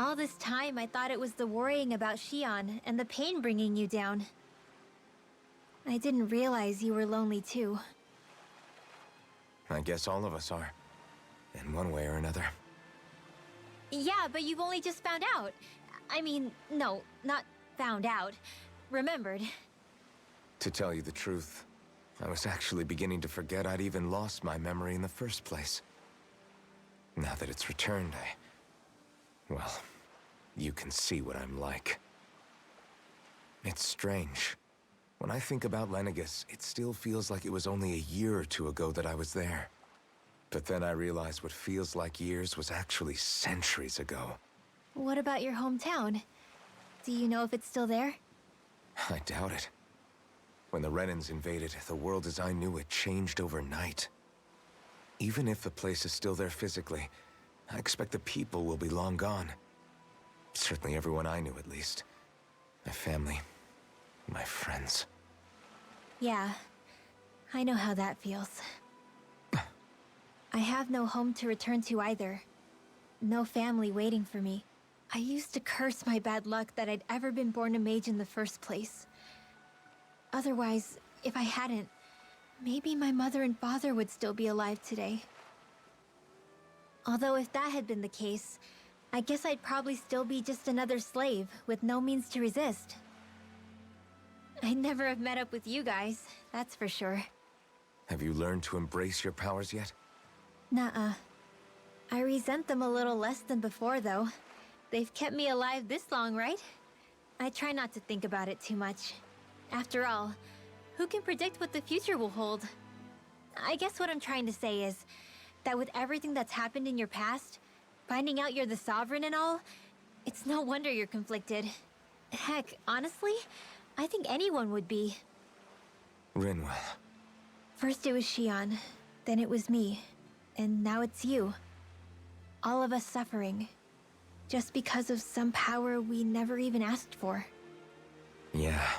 All this time, I thought it was the worrying about Shion and the pain bringing you down. I didn't realize you were lonely too. I guess all of us are, in one way or another. Yeah, but you've only just found out. I mean, no, not found out. Remembered. To tell you the truth, I was actually beginning to forget I'd even lost my memory in the first place. Now that it's returned, well, you can see what I'm like. It's strange. When I think about Lenegus, it still feels like it was only a year or two ago that I was there. But then I realized what feels like years was actually centuries ago. What about your hometown? Do you know if it's still there? I doubt it. When the Renans invaded, the world as I knew it changed overnight. Even if the place is still there physically, I expect the people will be long gone. Certainly everyone I knew, at least. My family, my friends. Yeah, I know how that feels. I have no home to return to either. No family waiting for me. I used to curse my bad luck that I'd ever been born a mage in the first place. Otherwise, if I hadn't, maybe my mother and father would still be alive today. Although if that had been the case, I guess I'd probably still be just another slave with no means to resist. I'd never have met up with you guys, that's for sure. Have you learned to embrace your powers yet? Nuh-uh. I resent them a little less than before, though. They've kept me alive this long, right? I try not to think about it too much. After all, who can predict what the future will hold? I guess what I'm trying to say is that with everything that's happened in your past, finding out you're the Sovereign and all, it's no wonder you're conflicted. Heck, honestly, I think anyone would be. Rinwell. First it was Shion, then it was me, and now it's you. All of us suffering, just because of some power we never even asked for. Yeah.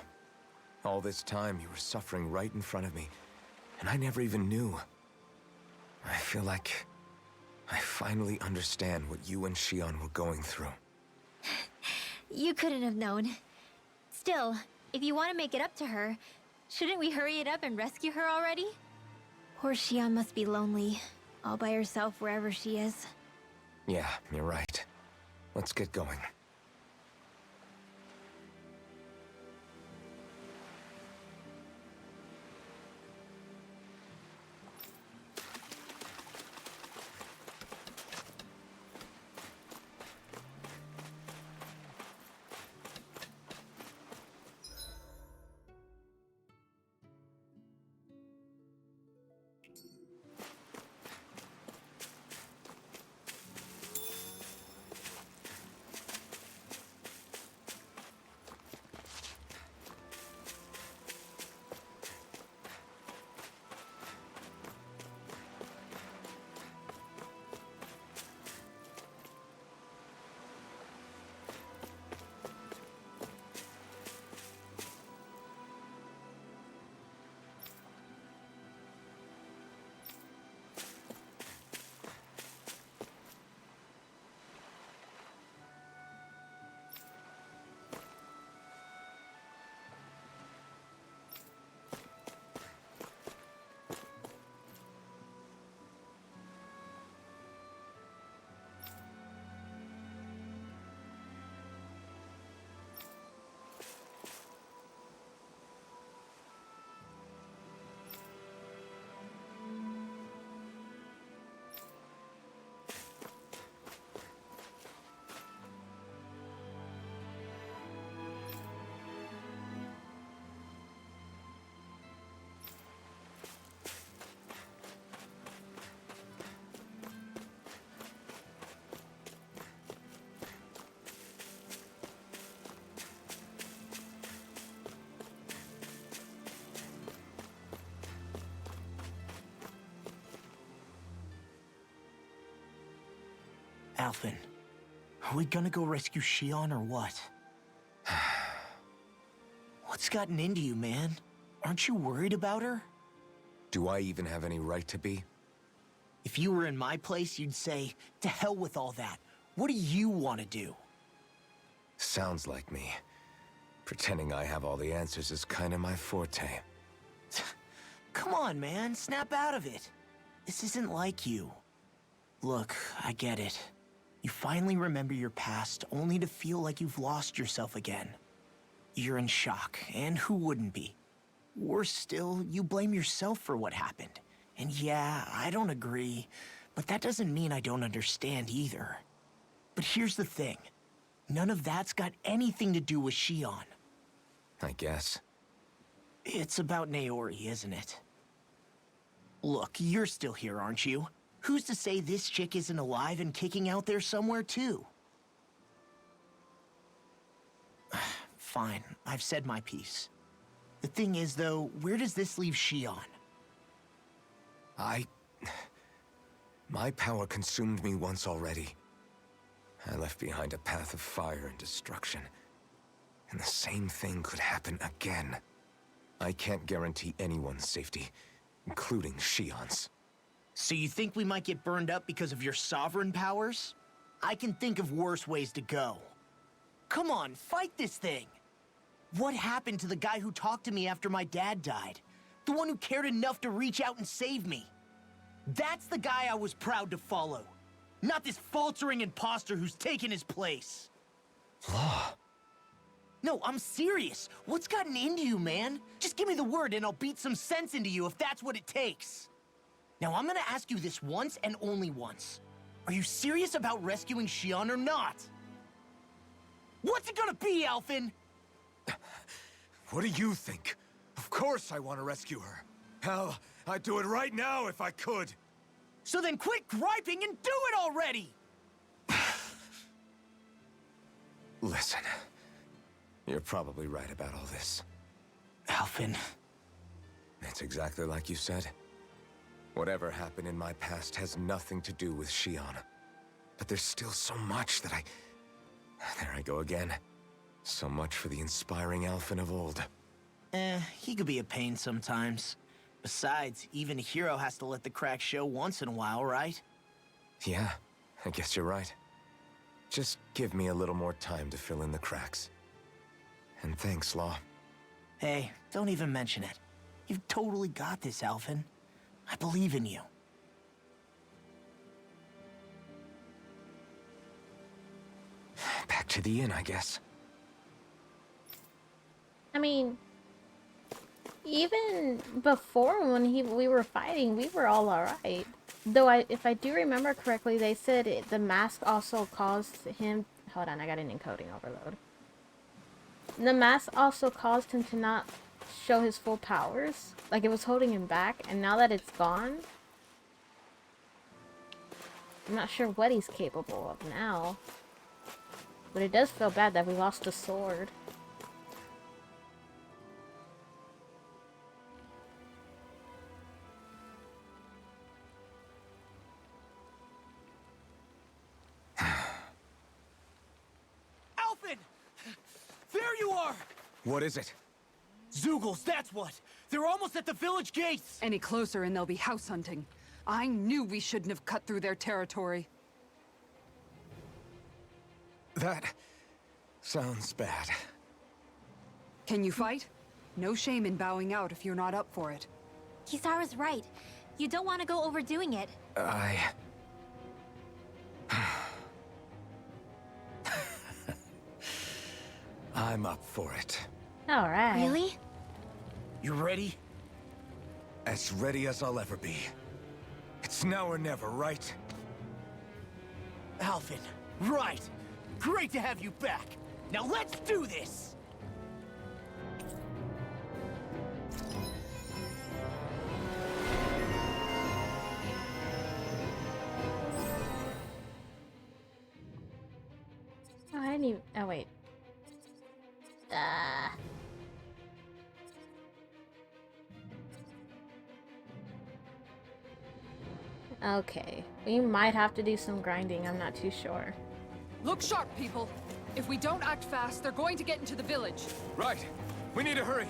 All this time you were suffering right in front of me, and I never even knew. I feel like I finally understand what you and Shion were going through. You couldn't have known. Still, if you want to make it up to her, shouldn't we hurry it up and rescue her already? Poor Shion must be lonely, all by herself wherever she is. Yeah, you're right. Let's get going. Alphen, are we gonna go rescue Shion or what? What's gotten into you, man? Aren't you worried about her? Do I even have any right to be? If you were in my place, you'd say, to hell with all that. What do you want to do? Sounds like me. Pretending I have all the answers is kind of my forte. Come on, man. Snap out of it. This isn't like you. Look, I get it. You finally remember your past, only to feel like you've lost yourself again. You're in shock, and who wouldn't be? Worse still, you blame yourself for what happened. And yeah, I don't agree, but that doesn't mean I don't understand either. But here's the thing. None of that's got anything to do with Shion. I guess. It's about Naori, isn't it? Look, you're still here, aren't you? Who's to say this chick isn't alive and kicking out there somewhere, too? Fine, I've said my piece. The thing is, though, where does this leave Shion? My power consumed me once already. I left behind a path of fire and destruction. And the same thing could happen again. I can't guarantee anyone's safety, including Shion's. So you think we might get burned up because of your sovereign powers? I can think of worse ways to go. Come on, fight this thing! What happened to the guy who talked to me after my dad died? The one who cared enough to reach out and save me? That's the guy I was proud to follow. Not this faltering imposter who's taken his place. Law. No, I'm serious. What's gotten into you, man? Just give me the word and I'll beat some sense into you if that's what it takes. Now, I'm gonna ask you this once and only once. Are you serious about rescuing Shion or not? What's it gonna be, Alphen? What do you think? Of course I want to rescue her. Hell, I'd do it right now if I could. So then quit griping and do it already! Listen, you're probably right about all this. Alphen. It's exactly like you said. Whatever happened in my past has nothing to do with Shion. But there's still so much that There I go again. So much for the inspiring Alphen of old. He could be a pain sometimes. Besides, even a hero has to let the cracks show once in a while, right? Yeah, I guess you're right. Just give me a little more time to fill in the cracks. And thanks, Law. Hey, don't even mention it. You've totally got this, Alphen. I believe in you. Back to the inn, I guess. I mean, even before when we were fighting, we were all alright. Though if I do remember correctly, they said the mask also caused him... Hold on, I got an encoding overload. The mask also caused him to not show his full powers. Like, it was holding him back, and now that it's gone... I'm not sure what he's capable of now. But it does feel bad that we lost the sword. Alphen! There you are! What is it? Zeugles, that's what! They're almost at the village gates! Any closer and they'll be house hunting. I knew we shouldn't have cut through their territory. That sounds bad. Can you fight? No shame in bowing out if you're not up for it. Kisara's right. You don't want to go overdoing it. I'm up for it. Alright. Really? You ready? As ready as I'll ever be. It's now or never, right? Alphen, right! Great to have you back! Now let's do this! Oh, I didn't even... Oh, wait. Okay. We might have to do some grinding. I'm not too sure. Look sharp, people. If we don't act fast, they're going to get into the village. Right. We need to hurry.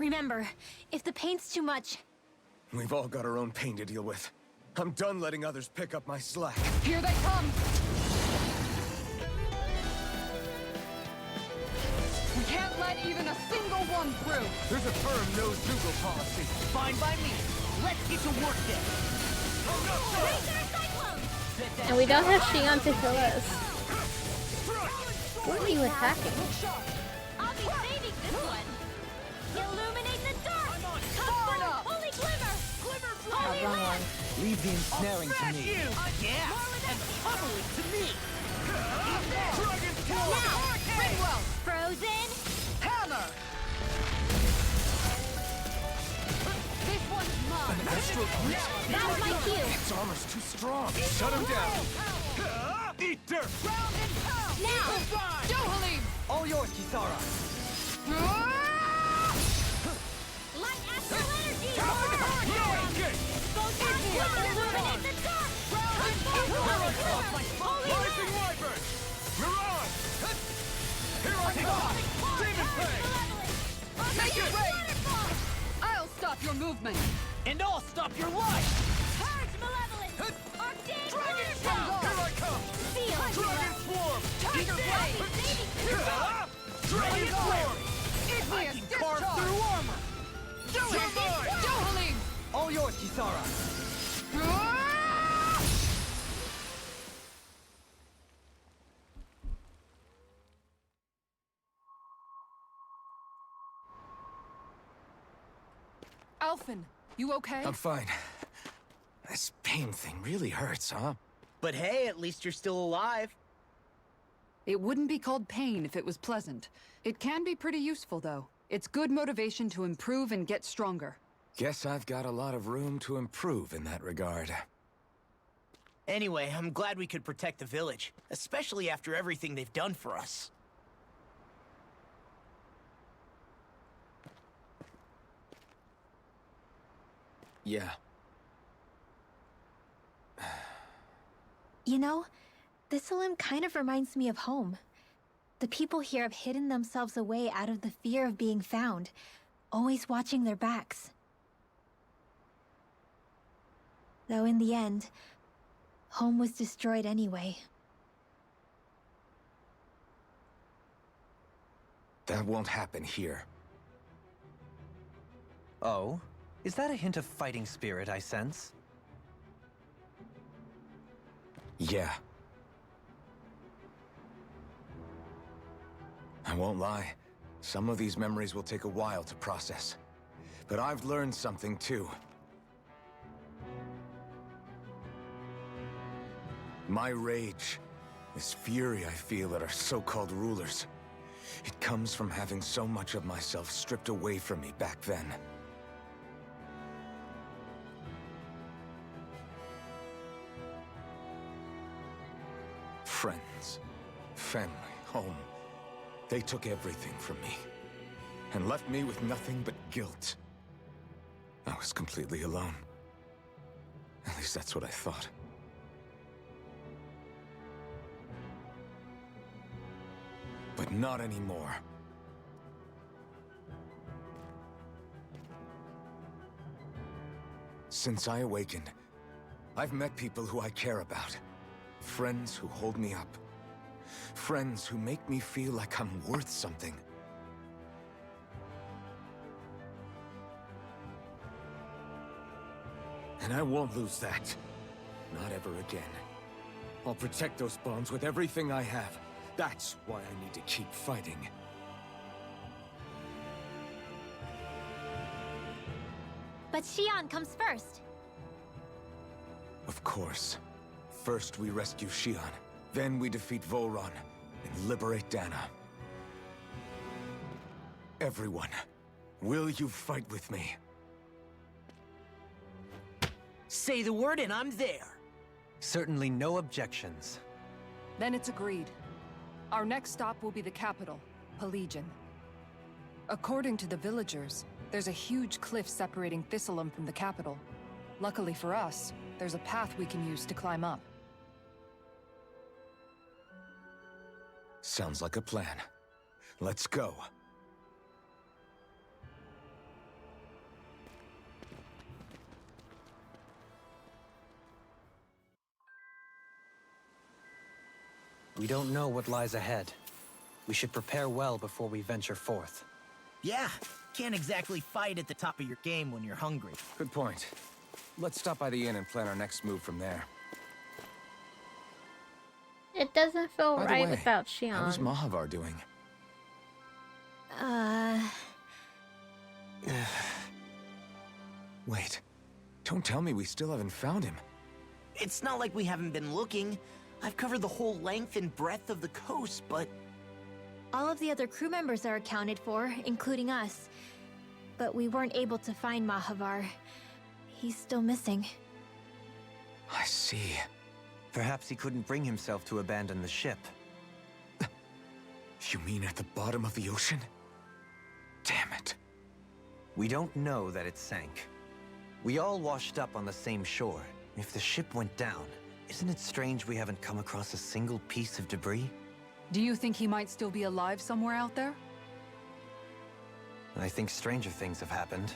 Remember, if the pain's too much... We've all got our own pain to deal with. I'm done letting others pick up my slack. Here they come! We can't let even a single one through! There's a firm no-Google policy. Fine by me. Let's get to work then. And we don't have Shion to kill us. What are you attacking? I'll be saving this one! Illuminate the dark! Come forth, holy glimmer! Holy Wrong lamp! one. Leave the ensnaring to me. Yeah, and pummel it to me. Now! Ringwell! Frozen! Hammer! This one's mine! That's my cue! Its armor's too strong. Shut him down. Eat dirt. Round and pound! Now! Dohalim! All yours, Kisara. Light astral energy! Illuminate Illuminate the dark! Holy glimmer! Holy Rising lamp! Wyvern! Mirage! Here I come! Demon Fang! Make it rain! I'll stop your movement! And I'll stop your life. Purge malevolence! Arcane Dragon Waterfall! Here I come! Feel! Dragon Swarm! Tiger Blade! Dragon Swarm! Igneous Carve discharge! through armor. Dohalim! All yours, Kisara. Alphen, you okay? I'm fine. This pain thing really hurts, huh? But hey, at least you're still alive. It wouldn't be called pain if it was pleasant. It can be pretty useful, though. It's good motivation to improve and get stronger. Guess I've got a lot of room to improve in that regard. Anyway, I'm glad we could protect the village, especially after everything they've done for us. Yeah. You know, this This'Alim kind of reminds me of home. The people here have hidden themselves away out of the fear of being found, always watching their backs. Though in the end, home was destroyed anyway. That won't happen here. Oh? Is that a hint of fighting spirit I sense? Yeah. I won't lie. Some of these memories will take a while to process. But I've learned something too. My rage, this fury I feel at our so-called rulers, it comes from having so much of myself stripped away from me back then. Friends, family, home. They took everything from me, and left me with nothing but guilt. I was completely alone. At least that's what I thought. But not anymore. Since I awakened, I've met people who I care about. Friends who hold me up. Friends who make me feel like I'm worth something. And I won't lose that. Not ever again. I'll protect those bonds with everything I have. That's why I need to keep fighting. But Xion comes first. Of course. First we rescue Xion, then we defeat Volron, and liberate Dana. Everyone, will you fight with me? Say the word and I'm there. Certainly no objections. Then it's agreed. Our next stop will be the capital, Pelegion. According to the villagers, there's a huge cliff separating This'Alim from the capital. Luckily for us, there's a path we can use to climb up. Sounds like a plan. Let's go. We don't know what lies ahead. We should prepare well before we venture forth. Yeah, can't exactly fight at the top of your game when you're hungry. Good point. Let's stop by the inn and plan our next move from there. It doesn't feel By the right way, without How is Shion. Mahavar doing? Wait. Don't tell me we still haven't found him. It's not like we haven't been looking. I've covered the whole length and breadth of the coast, but All of the other crew members are accounted for, including us. But we weren't able to find Mahavar. He's still missing. I see. Perhaps he couldn't bring himself to abandon the ship. You mean at the bottom of the ocean? Damn it. We don't know that it sank. We all washed up on the same shore. If the ship went down, isn't it strange we haven't come across a single piece of debris? Do you think he might still be alive somewhere out there? I think stranger things have happened.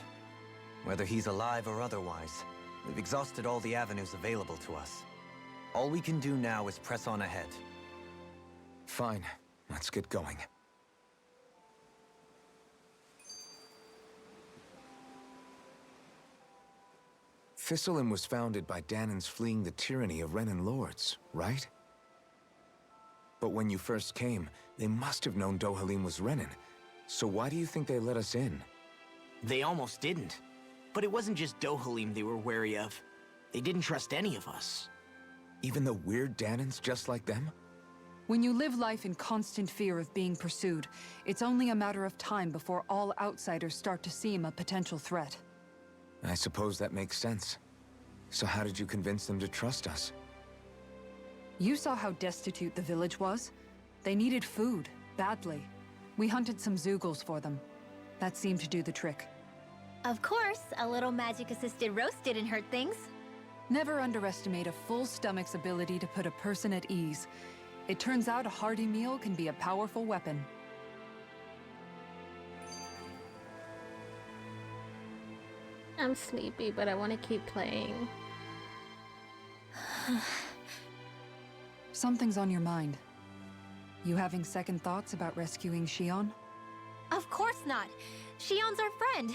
Whether he's alive or otherwise, we've exhausted all the avenues available to us. All we can do now is press on ahead. Fine. Let's get going. Thistleum was founded by Danans fleeing the tyranny of Renan lords, right? But when you first came, they must have known Dohalim was Renan. So why do you think they let us in? they almost didn't. But it wasn't just Dohalim they were wary of. They didn't trust any of us. Even the weird Danans just like them? When you live life in constant fear of being pursued, it's only a matter of time before all outsiders start to seem a potential threat. I suppose that makes sense. So how did you convince them to trust us? You saw how destitute the village was. They needed food, badly. We hunted some Zeugles for them. That seemed to do the trick. Of course, a little magic-assisted roast didn't hurt things. Never underestimate a full stomach's ability to put a person at ease. It turns out a hearty meal can be a powerful weapon. I'm sleepy, but I want to keep playing. Something's on your mind. You having second thoughts about rescuing Shion? Of course not. Shion's our friend.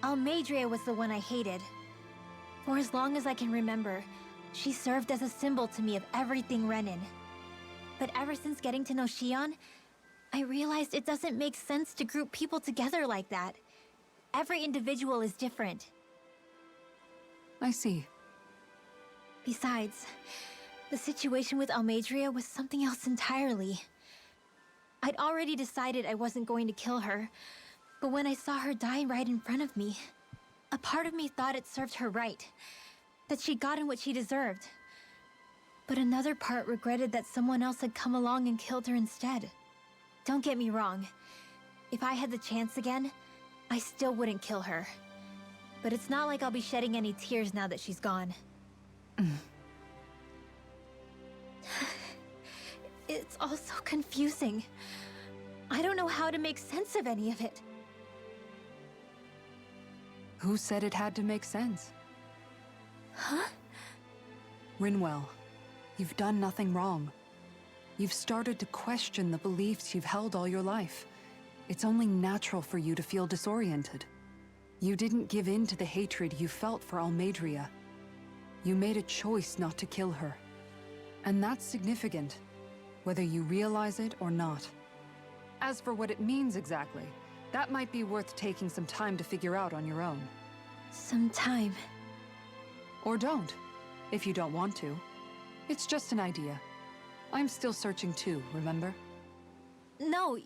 Almadria was the one I hated. For as long as I can remember, she served as a symbol to me of everything Renan. But ever since getting to know Shion, I realized it doesn't make sense to group people together like that. Every individual is different. I see. Besides, the situation with Almadria was something else entirely. I'd already decided I wasn't going to kill her, but when I saw her die right in front of me, a part of me thought it served her right, that she'd gotten what she deserved. But another part regretted that someone else had come along and killed her instead. Don't get me wrong. If I had the chance again, I still wouldn't kill her. But it's not like I'll be shedding any tears now that she's gone. It's all so confusing. I don't know how to make sense of any of it. Who said it had to make sense? Huh? Rinwell, you've done nothing wrong. You've started to question the beliefs you've held all your life. It's only natural for you to feel disoriented. You didn't give in to the hatred you felt for Almadria. You made a choice not to kill her. And that's significant, whether you realize it or not. As for what it means exactly, that might be worth taking some time to figure out on your own. Some time. Or don't, if you don't want to. It's just an idea. I'm still searching too, remember? No,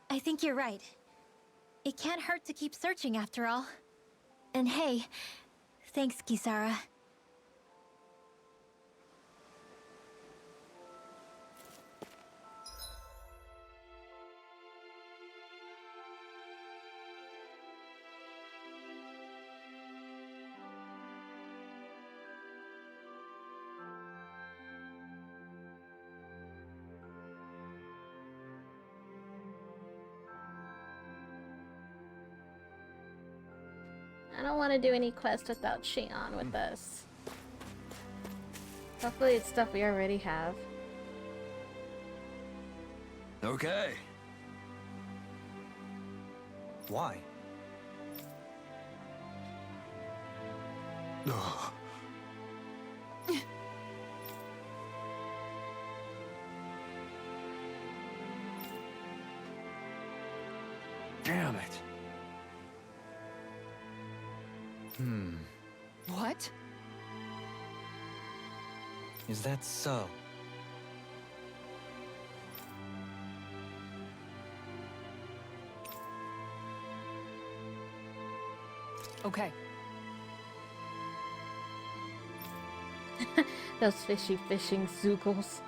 I think you're right. It can't hurt to keep searching after all. And hey, thanks, Kisara. I don't want to do any quest without Shion with us. Hopefully it's stuff we already have. Okay. Why? Ugh. Damn it. What? Is that so? Okay. Those fishy fishing zookles.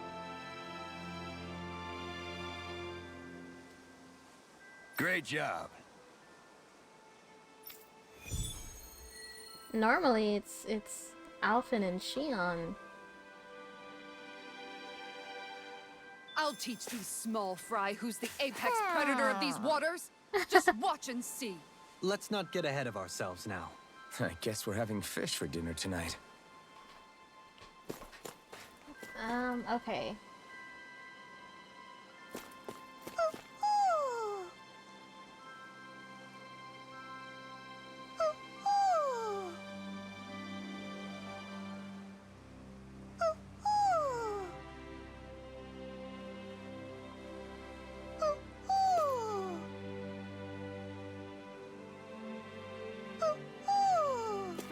Great job. Normally it's Alphen and Shion. I'll teach these small fry who's the apex predator of these waters. Just watch and see. Let's not get ahead of ourselves now. I guess we're having fish for dinner tonight. Okay.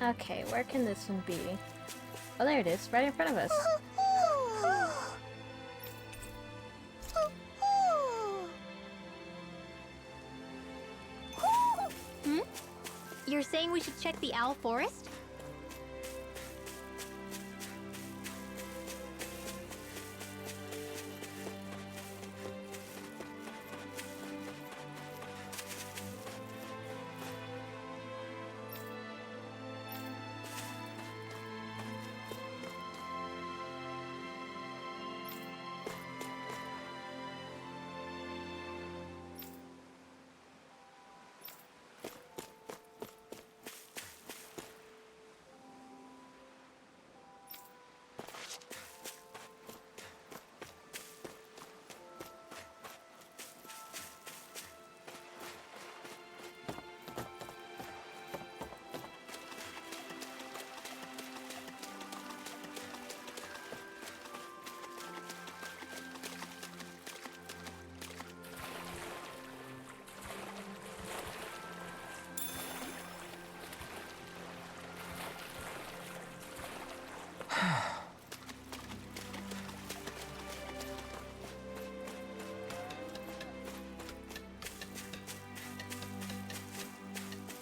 Okay, where can this one be? Oh, there it is, right in front of us. You're saying we should check the owl forest?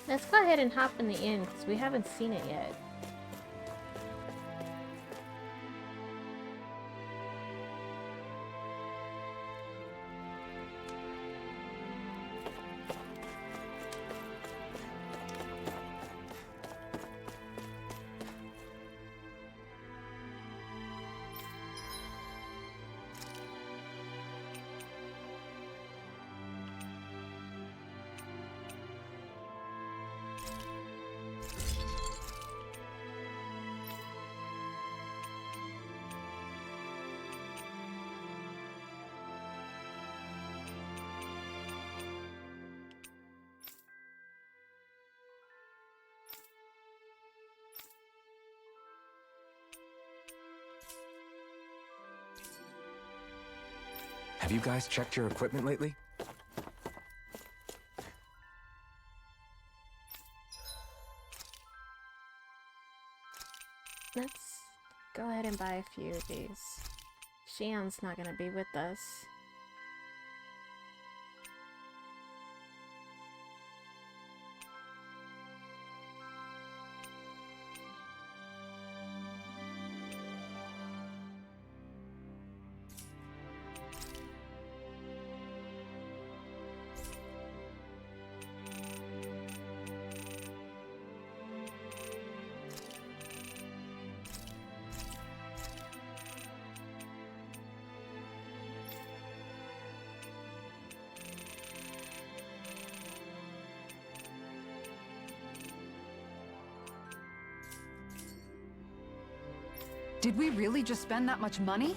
Let's go ahead and hop in the inn, because we haven't seen it yet. Have you guys checked your equipment lately? Let's go ahead and buy a few of these. Shion's not gonna be with us. Did we really just spend that much money?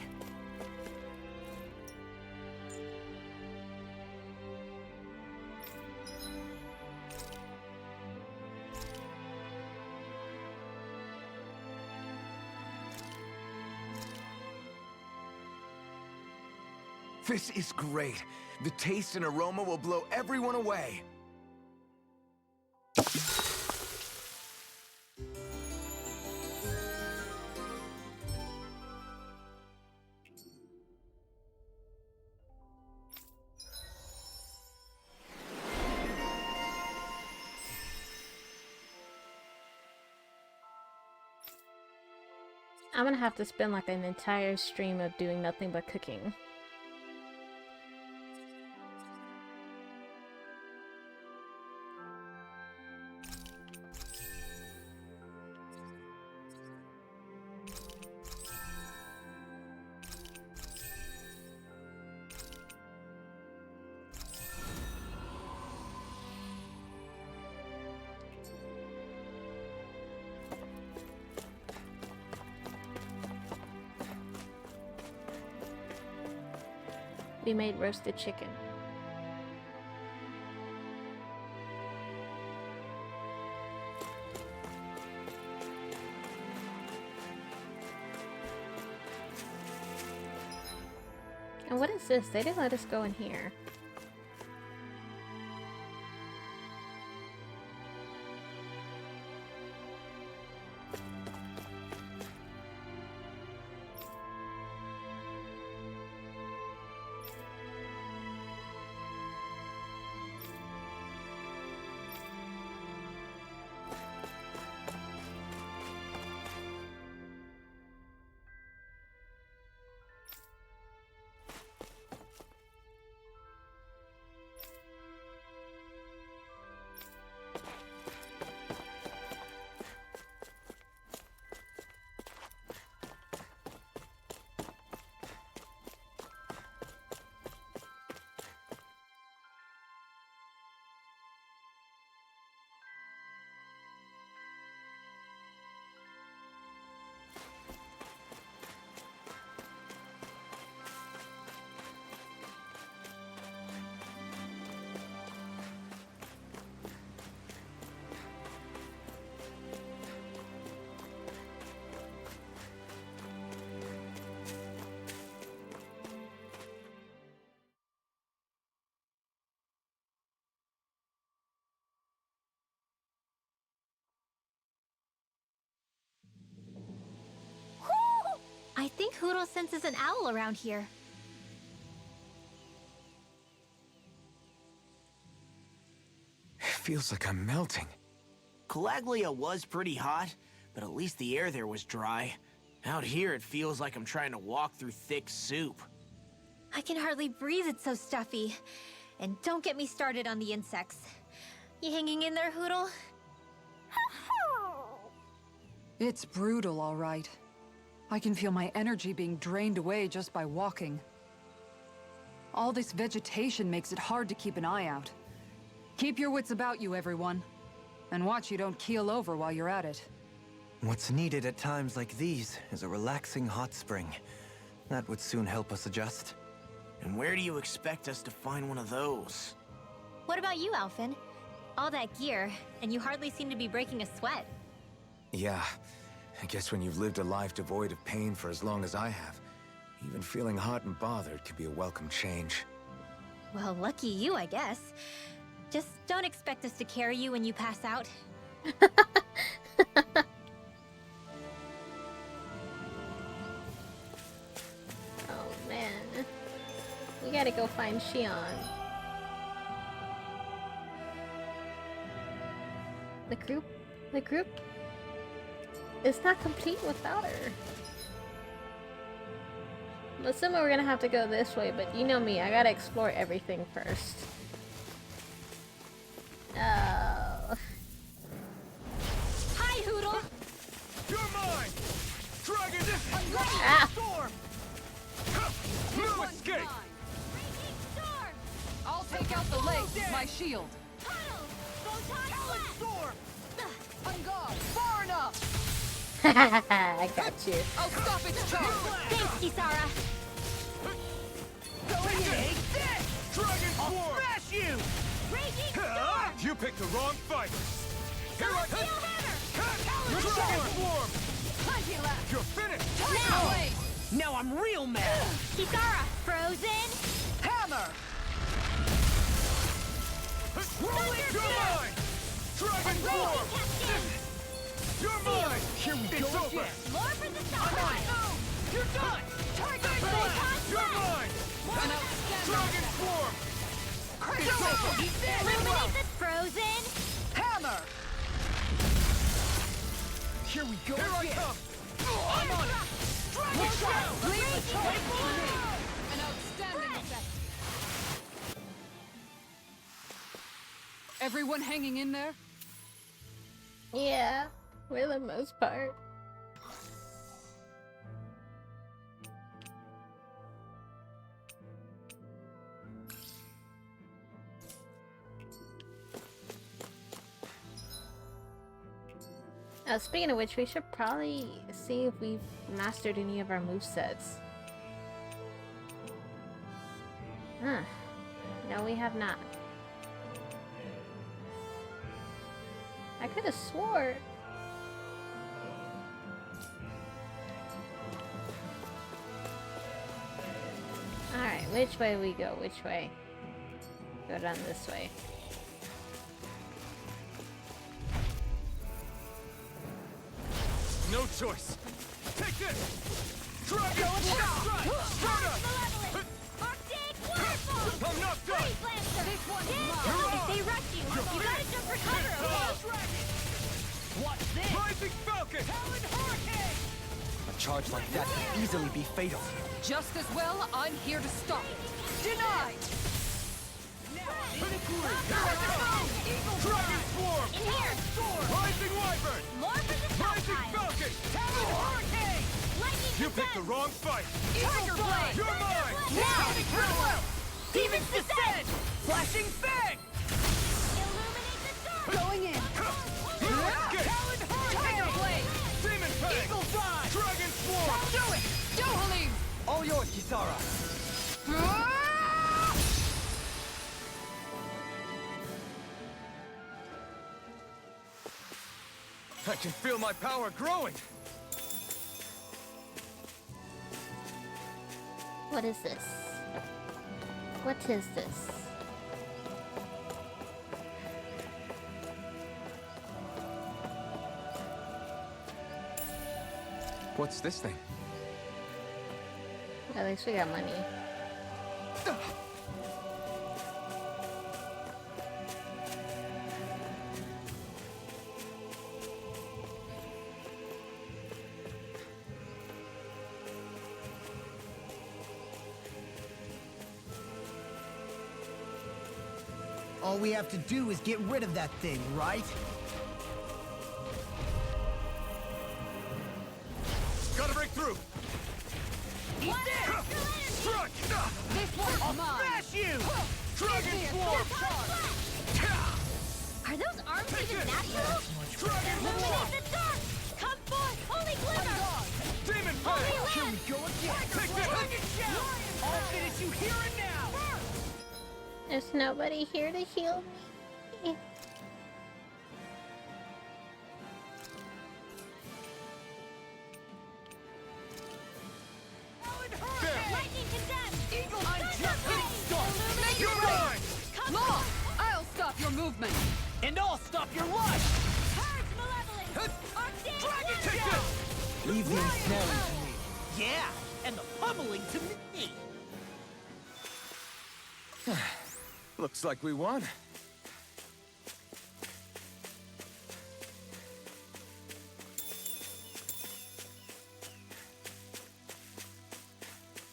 This is great. The taste and aroma will blow everyone away. I'm gonna have to spend like an entire stream of doing nothing but cooking. We made roasted chicken. And what is this? They didn't let us go in here. I think Hoodle senses an owl around here. It feels like I'm melting. Calaglia was pretty hot, but at least the air there was dry. Out here, it feels like I'm trying to walk through thick soup. I can hardly breathe, it's so stuffy. And don't get me started on the insects. You hanging in there, Hoodle? It's brutal, all right. I can feel my energy being drained away just by walking. All this vegetation makes it hard to keep an eye out. Keep your wits about you, everyone. And watch you don't keel over while you're at it. What's needed at times like these is a relaxing hot spring. That would soon help us adjust. And where do you expect us to find one of those? What about you, Alphen? All that gear, and you hardly seem to be breaking a sweat. Yeah, I guess when you've lived a life devoid of pain for as long as I have, even feeling hot and bothered could be a welcome change. Well, lucky you, I guess. Just don't expect us to carry you when you pass out. Oh man. We gotta go find Xion. The group is not complete without her. I'm assuming we're gonna have to go this way, but you know me, I gotta explore everything first. Oh. Hi, Hoodle! You're mine! Dragon! Ah. Storm! No escape! I'll take out the legs with my shield. Storm! On guard! Far enough! I got you. I'll stop its charge! Thanks, Kisara! Take this! Dragon Swarm! Smash you! You picked the wrong fight! Here I come! Dragon Swarm! Plenty left! You're finished! Now I'm real mad! Kisara! Frozen! Hammer! You're mine! Dragon form! You're mine! Here we It's go over! again. More for the side! You're done! You're mine! An outstanding Dragon form! It's over! Illuminate the frozen! hammer! Here we go Here I again. come! I'm on it! Dragon shout! An outstanding effect. Everyone hanging in there? Yeah, for the most part. Speaking of which, we should probably see if we've mastered any of our movesets. Huh. No, we have not. I could have swore. Alright, which way we go? Which way? Go down this way. No choice! Take this! Dragon strike! Strata! I'm knocked up! If they rush you, you gotta jump for cover, okay? What's this? Rising Falcon! A charge like that could easily be fatal. Just as well, I'm here to stop it. Denied! Dragon Swarm! In here! Rising Wyvern! More for the Rising stockpile! Falcon! Lightning You picked the descent! wrong fight! Tiger blade! You're mine! Now! Demon's Descent! Flashing Fang! Illuminate the dark! Going in! Escape! Tiger blade! Demon Fang! Eagle Dive! Dragon Swarm! Do it! Dohalim! All yours, Kisara. I can feel my power growing! What is this? What is this? What's this thing? At least we got money. All we have to do is get rid of that thing, right? Gotta break through! Struck! This one's mine! Smash you! Dragon Swarm! Are those arms Take even it! natural? Dragon Illuminate Swarm! the dark! Come forth! Holy glimmer! Demon Holy Fang! Here land! we go again! Take this! I'll finish you here and now! There's nobody here to heal me. Lightning condemned! Eagle, I'm just getting started! You're mine! Law! I'll stop your movement! And I'll stop your lush! Purge malevolence! Arctic Dragon Take Shout! this! Leave the ensnaring to me. Yeah, and the pummeling to me! Looks like we won.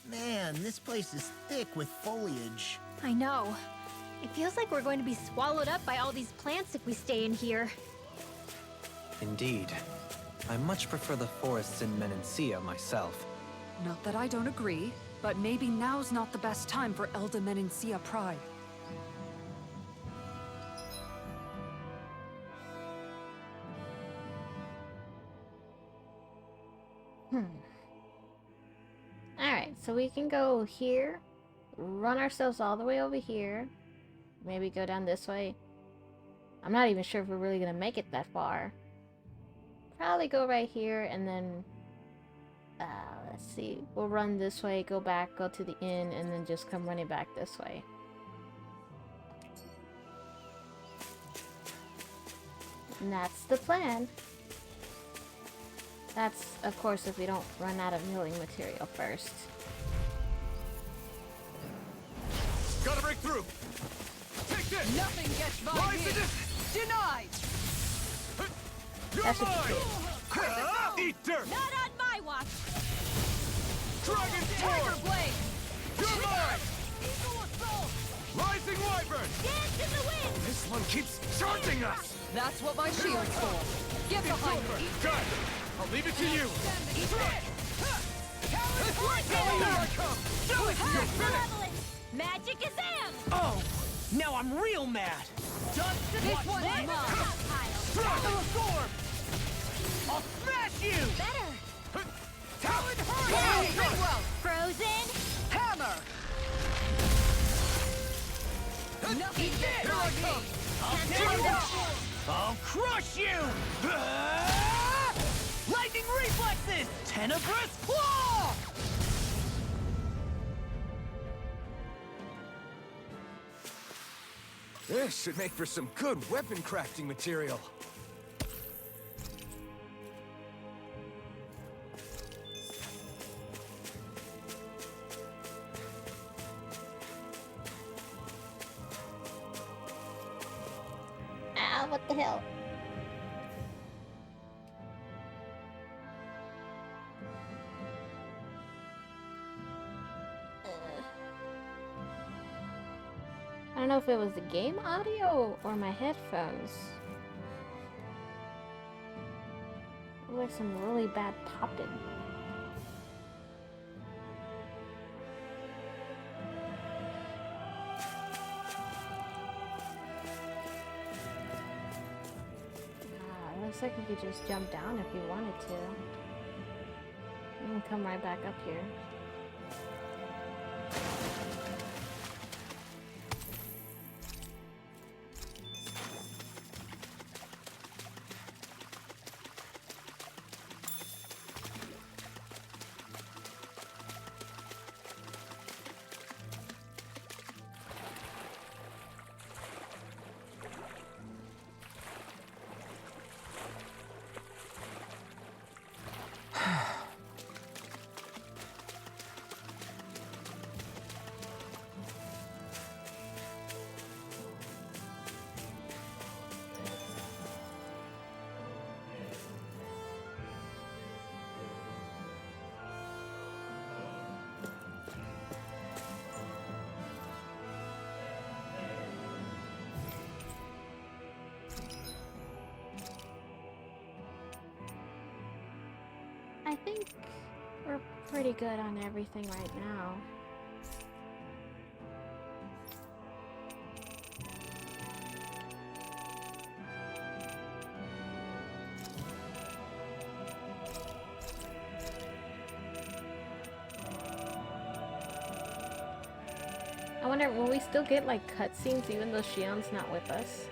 Man, this place is thick with foliage. I know. It feels like we're going to be swallowed up by all these plants if we stay in here. Indeed. I much prefer the forests in Menancia myself. Not that I don't agree, but maybe now's not the best time for Elda Menancia Pride. Alright, so we can go here, run ourselves all the way over here, maybe go down this way. I'm not even sure if we're really gonna make it that far. Probably go right here and then let's see. We'll run this way, go back, go to the inn, and then just come running back this way. And that's the plan. That's, of course, if we don't run out of healing material first. Gotta break through! Take this! Nothing gets by Rise me. to this! Denied! You're That's what mine! you Eat dirt! Not on my watch! Dragon Tiger form! blade! You're mine! Eagle assault! Rising wyvern! Dance in the wind! This one keeps charging us! That's what my shield's for. Get behind Over! me. Got it! I'll leave it to you! Eat it! Here I come! Do it! You're finished! Level it! Magic Azam! Oh, now I'm real mad. Dust and This watch one's this. mine. Dragon storm! I'll smash you! Better! Talon Wow, Bigwell! Frozen! Hammer! Nothing Here gets I by come! me. I'll crush you! Ah! Lightning reflexes! Tenebrous claw! This should make for some good weapon crafting material. Ah, what the hell? I don't know if it was the game audio or my headphones. It was like some really bad popping. It looks like we could just jump down if we wanted to. We can come right back up here. I think we're pretty good on everything right now. I wonder, will we still get like cutscenes even though Shion's not with us?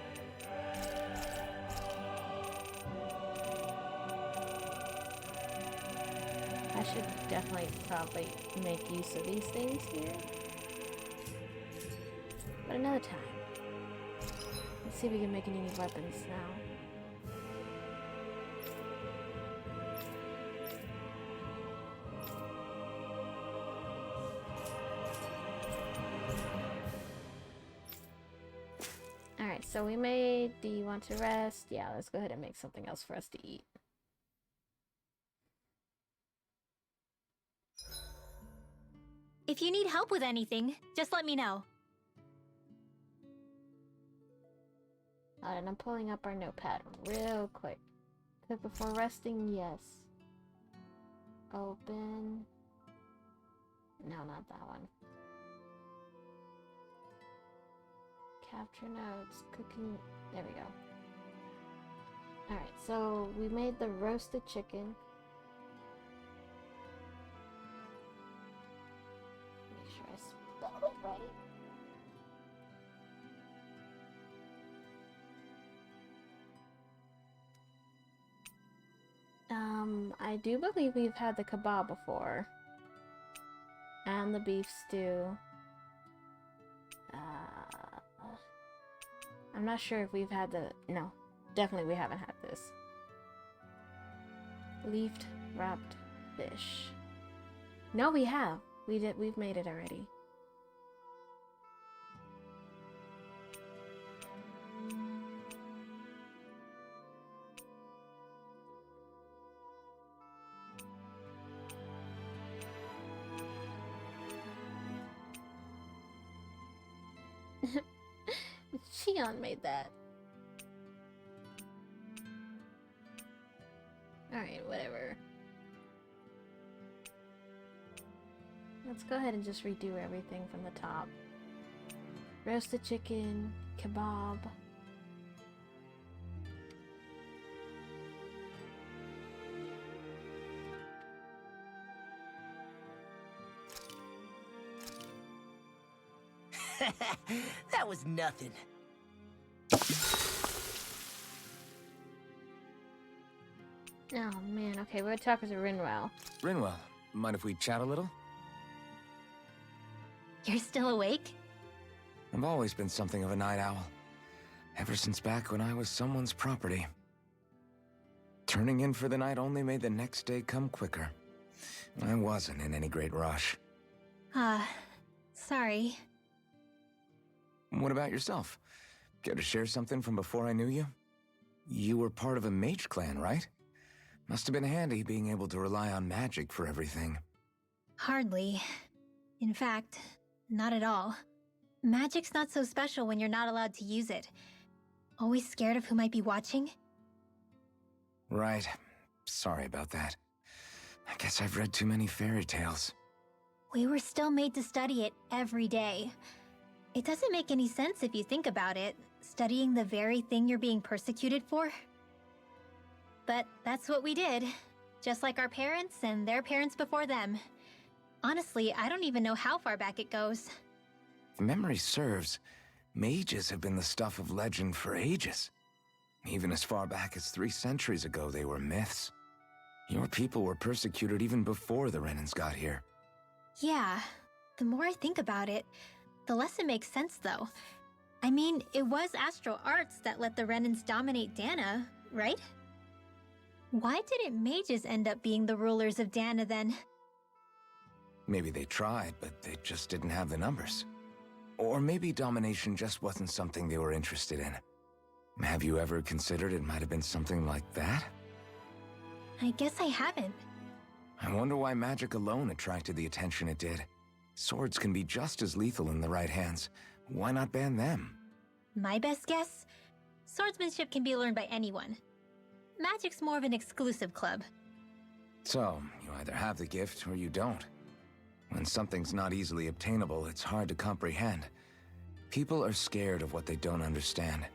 I should definitely probably make use of these things here. But another time. Let's see if we can make any weapons now. Alright, so we made, do you want to rest? Yeah, let's go ahead and make something else for us to eat. If you need help with anything, just let me know. Alright, I'm pulling up our notepad real quick. Cook before resting, yes. Open. No, not that one. Capture notes, cooking, there we go. Alright, so we made the roasted chicken. Make sure I spelled it right. I do believe we've had the kebab before. And the beef stew. I'm not sure if we've had the... No, definitely we haven't had this. Leafed wrapped fish. No, we have. We've made it already. Shion made that. Alright, whatever. Let's go ahead and just redo everything from the top. Roasted chicken, kebab. That was nothing. Oh man, okay, we're talking to Rinwell. Rinwell, mind if we chat a little? You're still awake? I've always been something of a night owl. Ever since back when I was someone's property. Turning in for the night only made the next day come quicker. I wasn't in any great rush. Sorry. What about yourself? Care to share something from before I knew you? You were part of a mage clan, right? Must have been handy being able to rely on magic for everything. Hardly. In fact, not at all. Magic's not so special when you're not allowed to use it. Always scared of who might be watching? Right. Sorry about that. I guess I've read too many fairy tales. We were still made to study it every day. It doesn't make any sense if you think about it, studying the very thing you're being persecuted for. But that's what we did, just like our parents and their parents before them. Honestly, I don't even know how far back it goes. If memory serves, mages have been the stuff of legend for ages. Even as far back as 3 centuries ago, they were myths. Your people were persecuted even before the Renans got here. Yeah, the more I think about it, the less it makes sense, though. I mean, it was Astral Arts that let the Renans dominate Dana, right? Why didn't mages end up being the rulers of Dana, then? Maybe they tried, but they just didn't have the numbers. Or maybe domination just wasn't something they were interested in. Have you ever considered it might have been something like that? I guess I haven't. I wonder why magic alone attracted the attention it did. Swords can be just as lethal in the right hands. Why not ban them? My best guess? Swordsmanship can be learned by anyone. Magic's more of an exclusive club. So, you either have the gift or you don't. When something's not easily obtainable, it's hard to comprehend. People are scared of what they don't understand.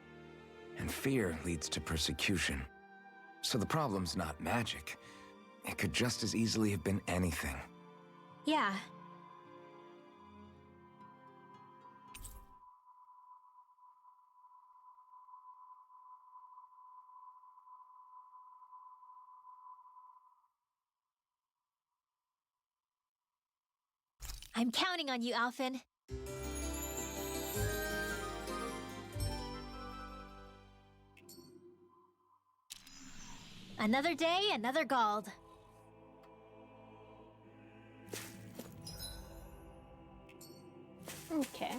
And fear leads to persecution. So the problem's not magic. It could just as easily have been anything. Yeah. I'm counting on you, Alphen. Another day, another Gald. Okay.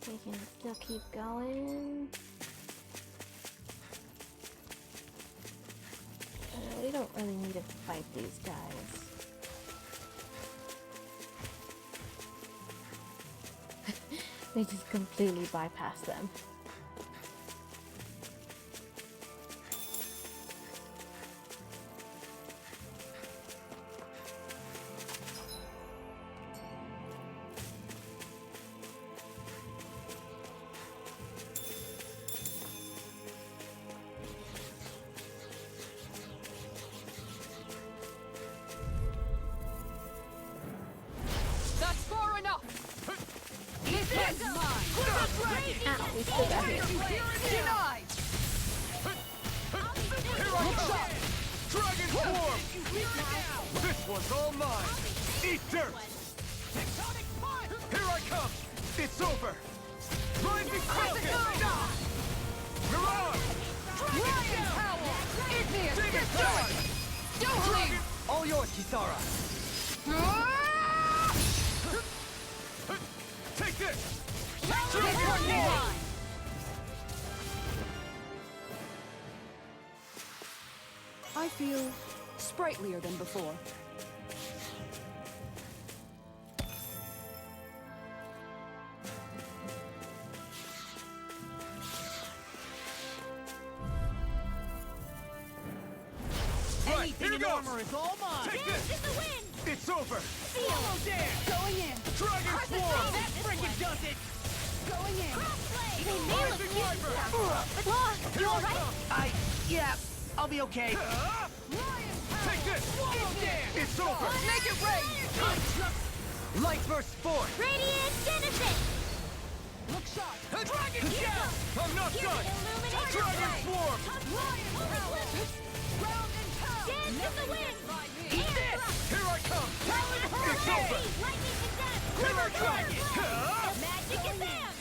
We can still keep going. We don't really need to fight these guys. We just completely bypass them. That's far enough! This is mine! Ow, we still got hit. Denied! Here I come! one's all mine! Eat dirt! Here I come! It's over! Rising Falcon! Mirage! Ryan Powell! Igneous! Demon Do Fire! it! Dohling! All yours, Kisara. Take this! This one's mine! I feel sprightlier than before. Right, here goes! Armor is all mine! Take this! This is the win! It's over! Follow dance! Going in! Dragon Swarm! That freaking does it! Going in! Crossblade! They may look Rising cute and Wyvern! stuff, but look, you alright? Yeah, I'll be okay. Take this! It's over! Make it rain! Light burst forth. Radiant Genesis! Look sharp! Dragon Shell! I'm not done! Dragon Swarm! Ground and pound! Dance in the wind! Eat this! Here I come! It's over! Lightning condemned! Glimmer Dragon! Magic is them!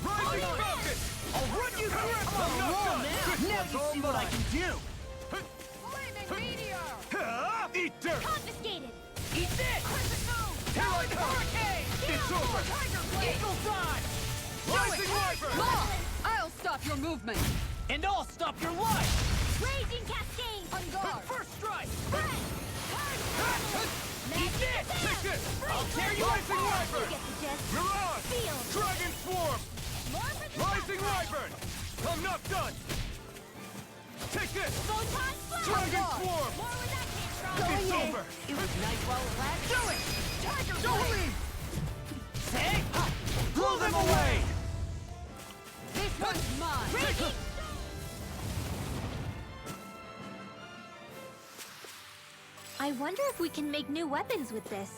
Rising Falcon! I'll run you through it! I'm not done! This Now one's you all see what I mine! can do! Flaming meteor! Eat dirt! Confiscated! Eat this! Here I come! Hurricane! It's over! Eagle dive! Rising Wyvern! Mom! I'll stop your movement! And I'll stop your life! Raging Cascade! On guard! First strike! Eat this! Take this! I'll tear you Rising apart! Wyvern! Get the gist. Mirage! Field. Dragon Swarm! More for the Rising Wyvern! I'm not done! Take this! Photon Flash! Dragon Swarm! More where that came from! It's over! It was nice while it lasted. Do it! Tiger Blade! Say! Blow them away! This one's mine! Raging I wonder if we can make new weapons with this.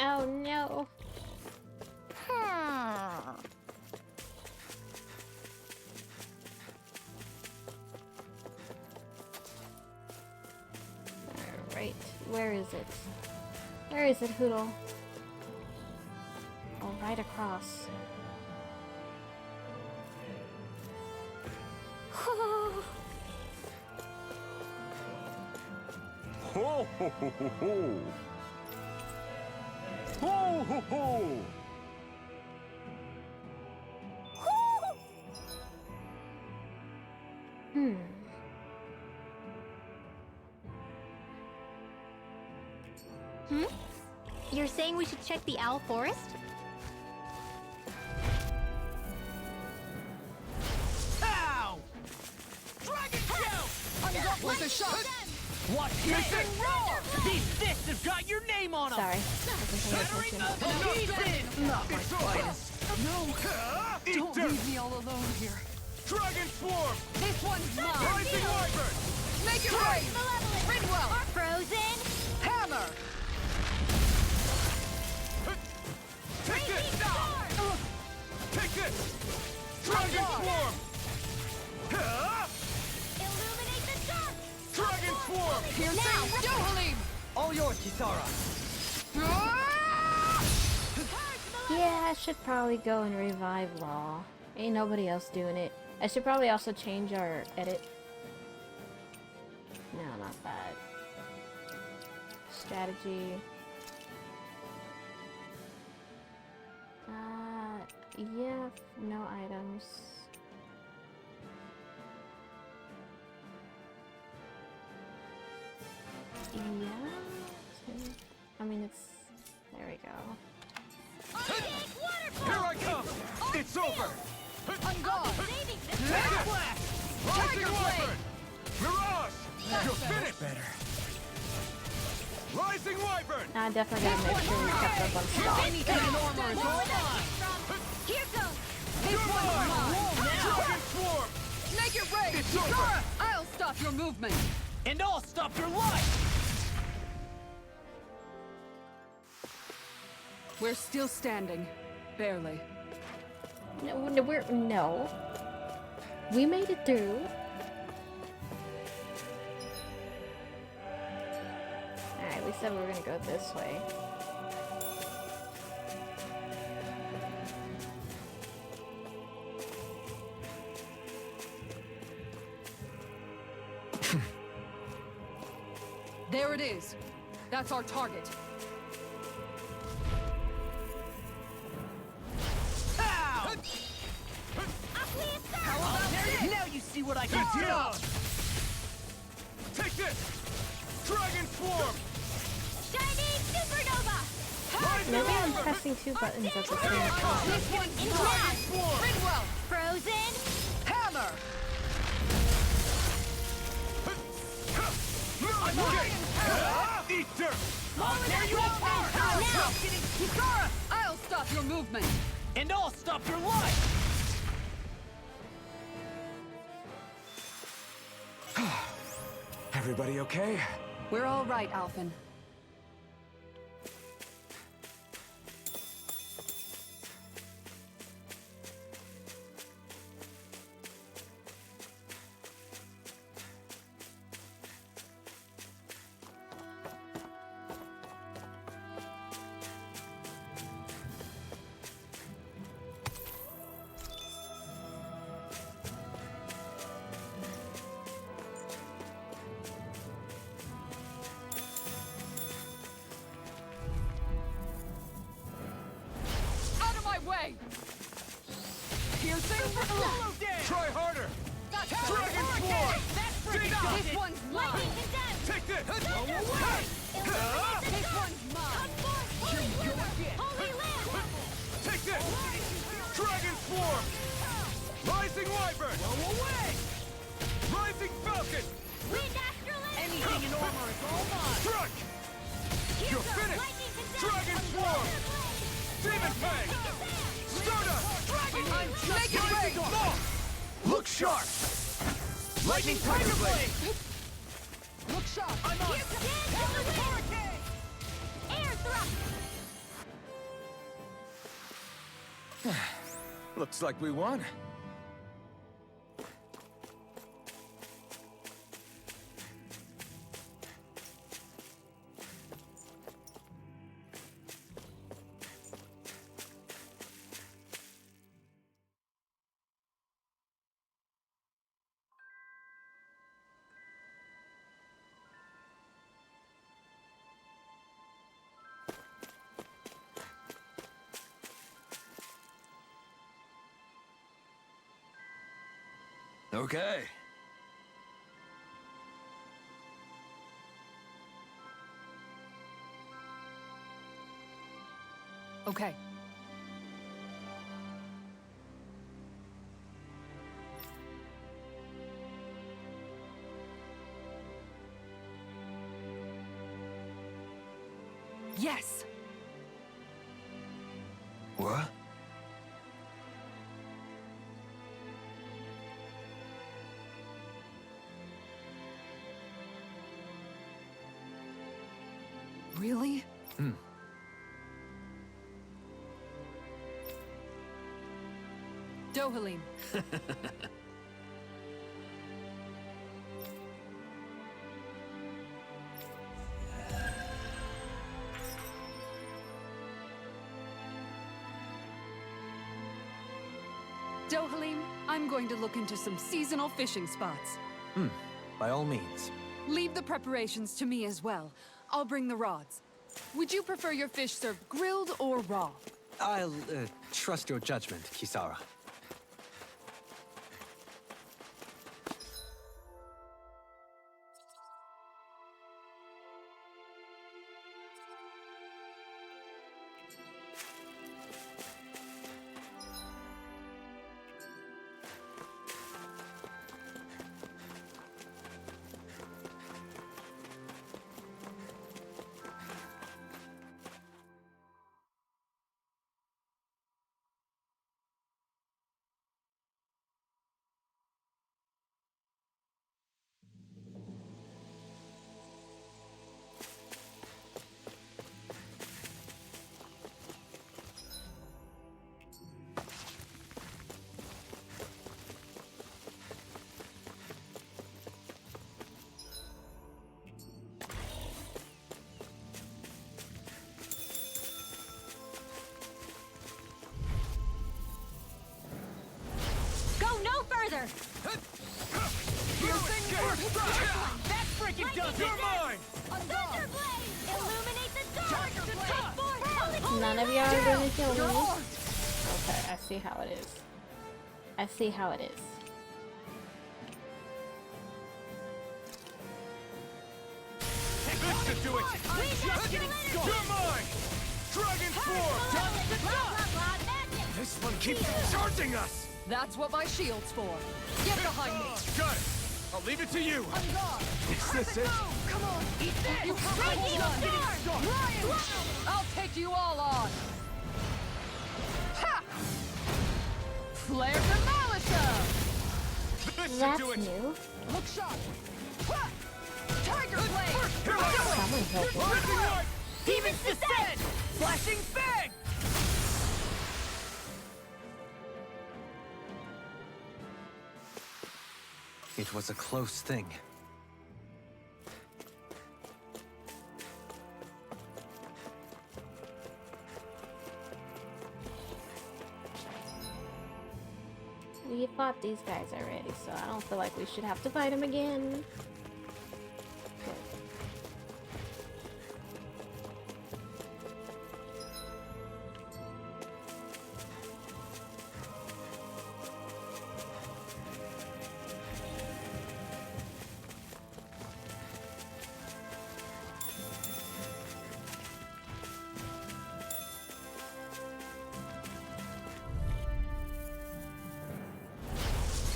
Oh no. Alright, where is it? Where is it, Hoodle? Oh, right across. Ho ho ho ho ho! Ho ho ho! You're saying we should check the Owl Forest? Ow! Dragon Shell! With a shot! Watch this and roar! These fists have got your name on them! Sorry. I wasn't paying Shattering attention. of the pieces! Not my It's over! finest. No! Eat Don't dirt! leave me all alone here. Dragon Swarm! This one's mine! Rising Wyvern! Make it rain! Ridwell! Frozen! Hammer! Take this! Take this! Dragon Swarm! Illuminate the dark! Dragon Swarm! Piercing Dohling! All yours, Kisara. Yeah, I should probably go and revive Law. Ain't nobody else doing it. I should probably also change our edit. No, not that. Strategy. Yeah, no items. Yeah. I mean, it's... There we go. Here I come! Wyvern! On guard! Rising Wyvern! Mirage! You're finished! Better. Rising Wyvern! I definitely gotta make sure we kept up on stock. Anything in armor is all mine! Here goes! This one's mine! Dragon Swarm! Make it rain! It's over. Kisara, I'll stop your movement! And I'll stop your life! We're still standing. Barely. No. We made it through. Alright, we said we were gonna go this way. There it is. That's our target. Ow! Now you see what I can do! Take this! Dragon Swarm! Shining supernova! Maybe I'm pressing two buttons at the same time. This one's mine! Swarm! Ridwell! Frozen! Hammer! Eat dirt! There you are! Now! Kisara, I'll stop your movement! And I'll stop your life! Everybody okay? We're all right, Alphen. Out of my way! Piercing? Try harder! Dragon Swarm! This one's mine! Take this! This one's mine! Take this! Dragon Swarm! Rising Wyvern! Rising Falcon! Anything in armor is all mine! Strike! You're finished! Dragon Swarm! Demon Fang! Stardust! Dragon! Make it rain! Look sharp! Lightning Tiger Blade! Look sharp! I'm on! Air thrust! Looks like we won. Okay. Okay. Yes! What? Really? Dohalim. Dohalim, I'm going to look into some seasonal fishing spots. By all means. Leave the preparations to me as well. I'll bring the rods. Would you prefer your fish served grilled or raw? I'll trust your judgment, Kisara. Thunder! That freaking does it! You're mine! Thunder Blade! Illuminate the dark! To transform! None of y'all are gonna kill me. Okay, I see how it is. I see how it is. This should do it! You're mine! Dragon form! This one keeps charging us! That's what my shield's for. Get behind me. Got it! I'll leave it to you! Is this it? Come on, eat this! You I'll take you all on! Ha! Flare Demolisher! This should That's do it! new. Look sharp! Ha! Tiger Blade! Someone help me. Rising light! Demon's Descent! Flashing Fang! It was a close thing. We fought these guys already, so I don't feel like we should have to fight them again. Good.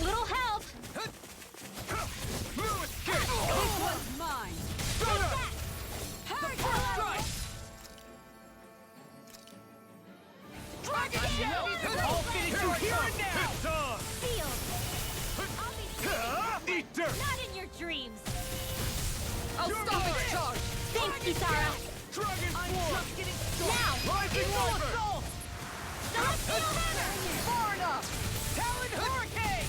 Little help! This one's mine! Dragon Shell! I'll finish you here and now! It's on! Sealed! I'll be safe. Eat dirt! Not in your dreams! I'll stop its charge! Thanks, Kisara! Dragon form! Now! Rising Viper! Stop Steel Hammer! Far enough! Talon Hurricane!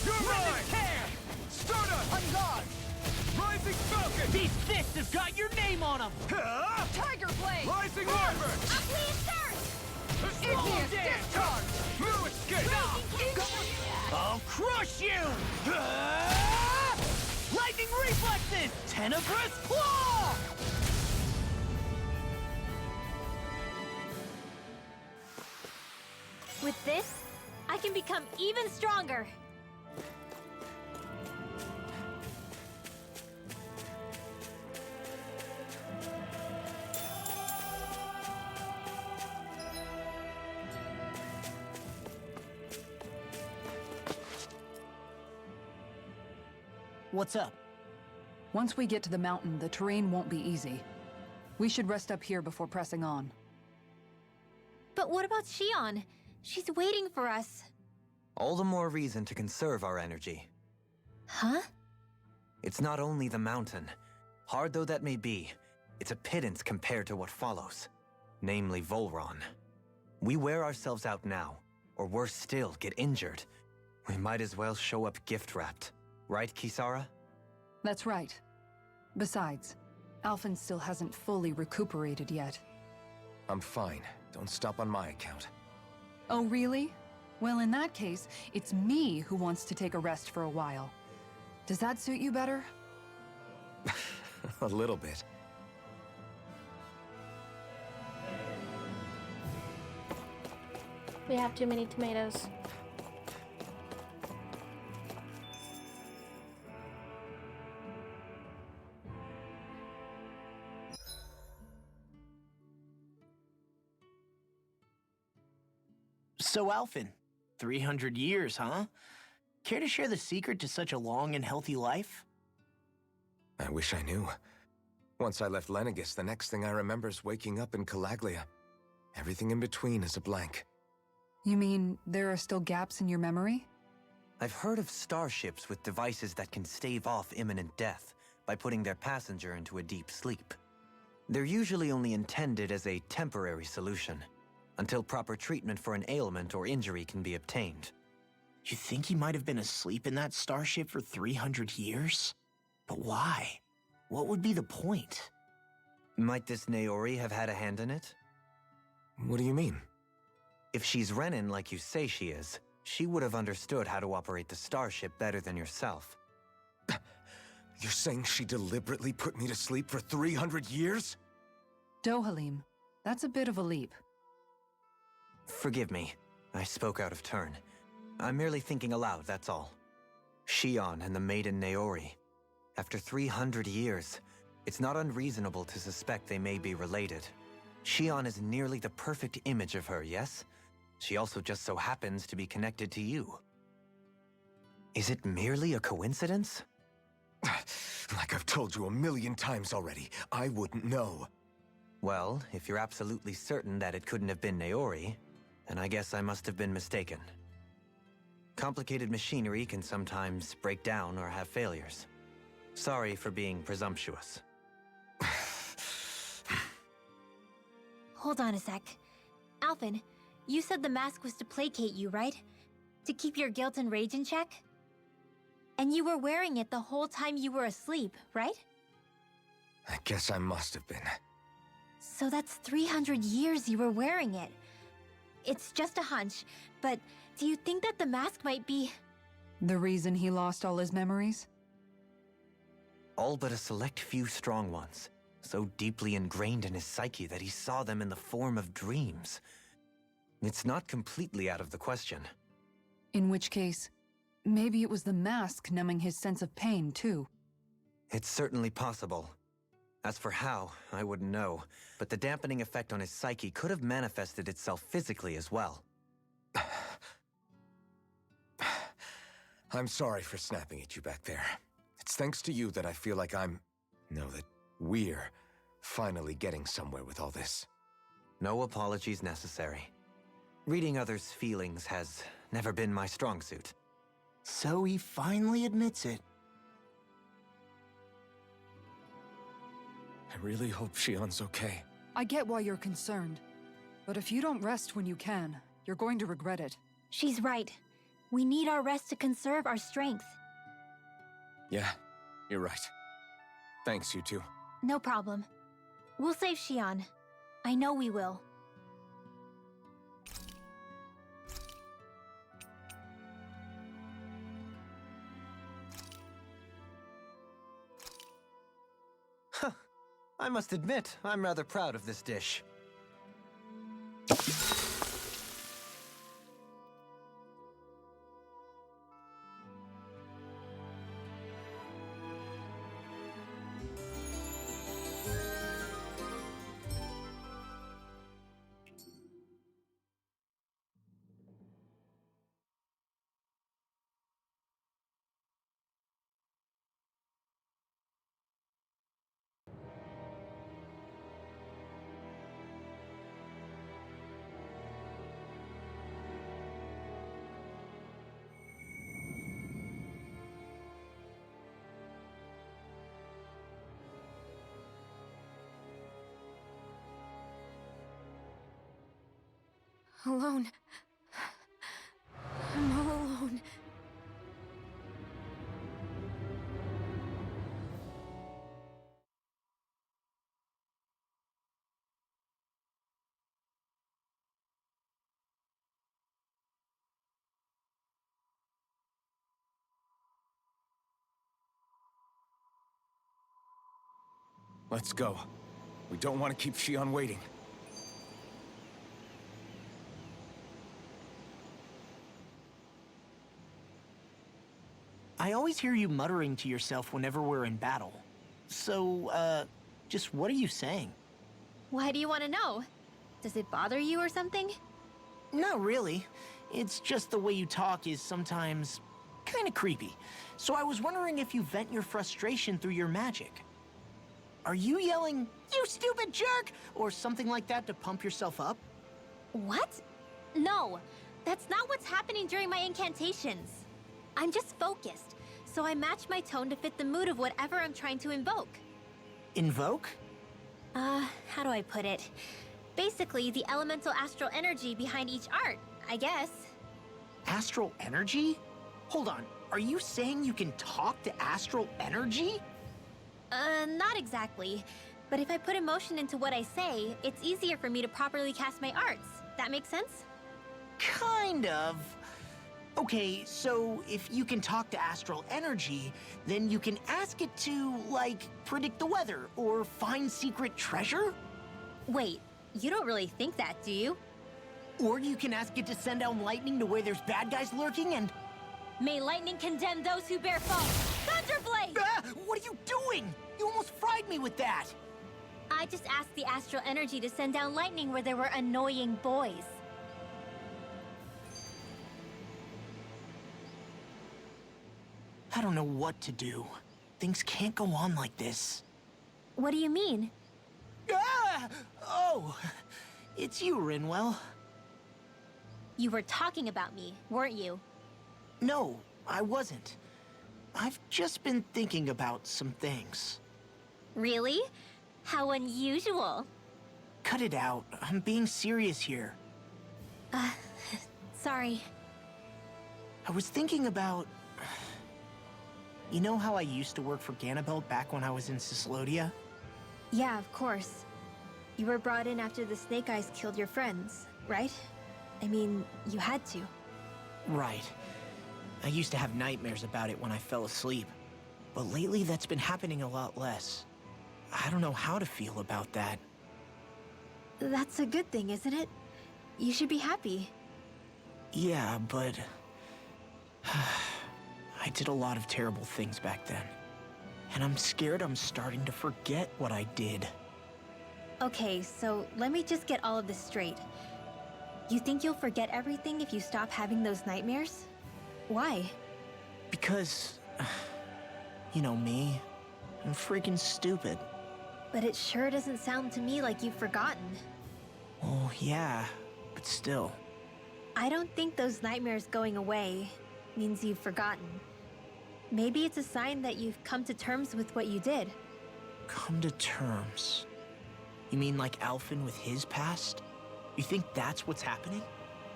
You're Rhythm mine! Tear! Stardust! On guard! Rising Falcon! These fists have got your name on them! Ha! Tiger Blade! Rising Wyvern! Please, sir! Igneous Discharge! No escape! I'll crush you! Lightning Reflexes! Tenebrous Claw! With this, I can become even stronger! What's up? Once we get to the mountain, the terrain won't be easy. We should rest up here before pressing on. But what about Shion? She's waiting for us. All the more reason to conserve our energy. Huh? It's not only the mountain. Hard though that may be, it's a pittance compared to what follows. Namely Volron. We wear ourselves out now, or worse still, get injured. We might as well show up gift-wrapped. Right, Kisara? That's right. Besides, Alphen still hasn't fully recuperated yet. I'm fine. Don't stop on my account. Oh, really? Well, in that case, it's me who wants to take a rest for a while. Does that suit you better? A little bit. We have too many tomatoes. So, Alphen, 300 years, huh? Care to share the secret to such a long and healthy life? I wish I knew. Once I left Lenegis, the next thing I remember is waking up in Calaglia. Everything in between is a blank. You mean there are still gaps in your memory? I've heard of starships with devices that can stave off imminent death by putting their passenger into a deep sleep. They're usually only intended as a temporary solution, until proper treatment for an ailment or injury can be obtained. You think he might have been asleep in that starship for 300 years? But why? What would be the point? Might this Naori have had a hand in it? What do you mean? If she's Renin like you say she is, she would have understood how to operate the starship better than yourself. You're saying she deliberately put me to sleep for 300 years? Dohalim, that's a bit of a leap. Forgive me. I spoke out of turn. I'm merely thinking aloud, that's all. Shion and the maiden Naori. After 300 years, it's not unreasonable to suspect they may be related. Shion is nearly the perfect image of her, yes? She also just so happens to be connected to you. Is it merely a coincidence? Like I've told you 1,000,000 times already, I wouldn't know. Well, if you're absolutely certain that it couldn't have been Naori, then I guess I must have been mistaken. Complicated machinery can sometimes break down or have failures. Sorry for being presumptuous. Hold on a sec. Alphen, you said the mask was to placate you, right? To keep your guilt and rage in check? And you were wearing it the whole time you were asleep, right? I guess I must have been. So that's 300 years you were wearing it. It's just a hunch, but do you think that the mask might be... The reason he lost all his memories? All but a select few strong ones, so deeply ingrained in his psyche that he saw them in the form of dreams. It's not completely out of the question. In which case, maybe it was the mask numbing his sense of pain, too. It's certainly possible. As for how, I wouldn't know, but the dampening effect on his psyche could have manifested itself physically as well. I'm sorry for snapping at you back there. It's thanks to you that I feel like that we're finally getting somewhere with all this. No apologies necessary. Reading others' feelings has never been my strong suit. So he finally admits it. I really hope Shion's okay. I get why you're concerned. But if you don't rest when you can, you're going to regret it. She's right. We need our rest to conserve our strength. Yeah, you're right. Thanks, you two. No problem. We'll save Shion. I know we will. I must admit, I'm rather proud of this dish. Alone. I'm all alone. Let's go. We don't want to keep Shion waiting. I always hear you muttering to yourself whenever we're in battle. So, just what are you saying? Why do you want to know? Does it bother you or something? Not really. It's just the way you talk is sometimes kind of creepy. So I was wondering if you vent your frustration through your magic. Are you yelling, "You stupid jerk," or something like that to pump yourself up? What? No, that's not what's happening during my incantations. I'm just focused, so I match my tone to fit the mood of whatever I'm trying to invoke. Invoke? How do I put it? Basically, the elemental astral energy behind each art, I guess. Astral energy? Hold on, are you saying you can talk to astral energy? Not exactly. But if I put emotion into what I say, it's easier for me to properly cast my arts. That makes sense? Kind of. Okay, so if you can talk to astral energy, then you can ask it to, like, predict the weather or find secret treasure? Wait, you don't really think that, do you? Or you can ask it to send down lightning to where there's bad guys lurking and... May lightning condemn those who bear false! Thunderblade! Ah! What are you doing? You almost fried me with that! I just asked the astral energy to send down lightning where there were annoying boys. I don't know what to do. Things can't go on like this. What do you mean? Ah! Oh, it's you, Rinwell. You were talking about me, weren't you? No, I wasn't. I've just been thinking about some things. Really? How unusual. Cut it out. I'm being serious here. Sorry. I was thinking about... You know how I used to work for Ganabelt back when I was in Cyslodia? Yeah, of course. You were brought in after the Snake Eyes killed your friends, right? I mean, you had to. Right. I used to have nightmares about it when I fell asleep. But lately that's been happening a lot less. I don't know how to feel about that. That's a good thing, isn't it? You should be happy. Yeah, but... I did a lot of terrible things back then. And I'm scared I'm starting to forget what I did. Okay, so let me just get all of this straight. You think you'll forget everything if you stop having those nightmares? Why? Because... You know me. I'm freaking stupid. But it sure doesn't sound to me like you've forgotten. Oh, yeah. But still. I don't think those nightmares going away means you've forgotten. Maybe it's a sign that you've come to terms with what you did. Come to terms? You mean like Alphen with his past? You think that's what's happening?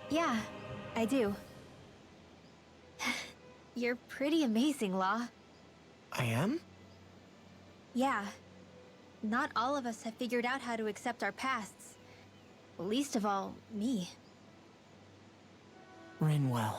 Yeah, I do. You're pretty amazing, Law. I am? Yeah. Not all of us have figured out how to accept our pasts. Least of all, me. Rinwell.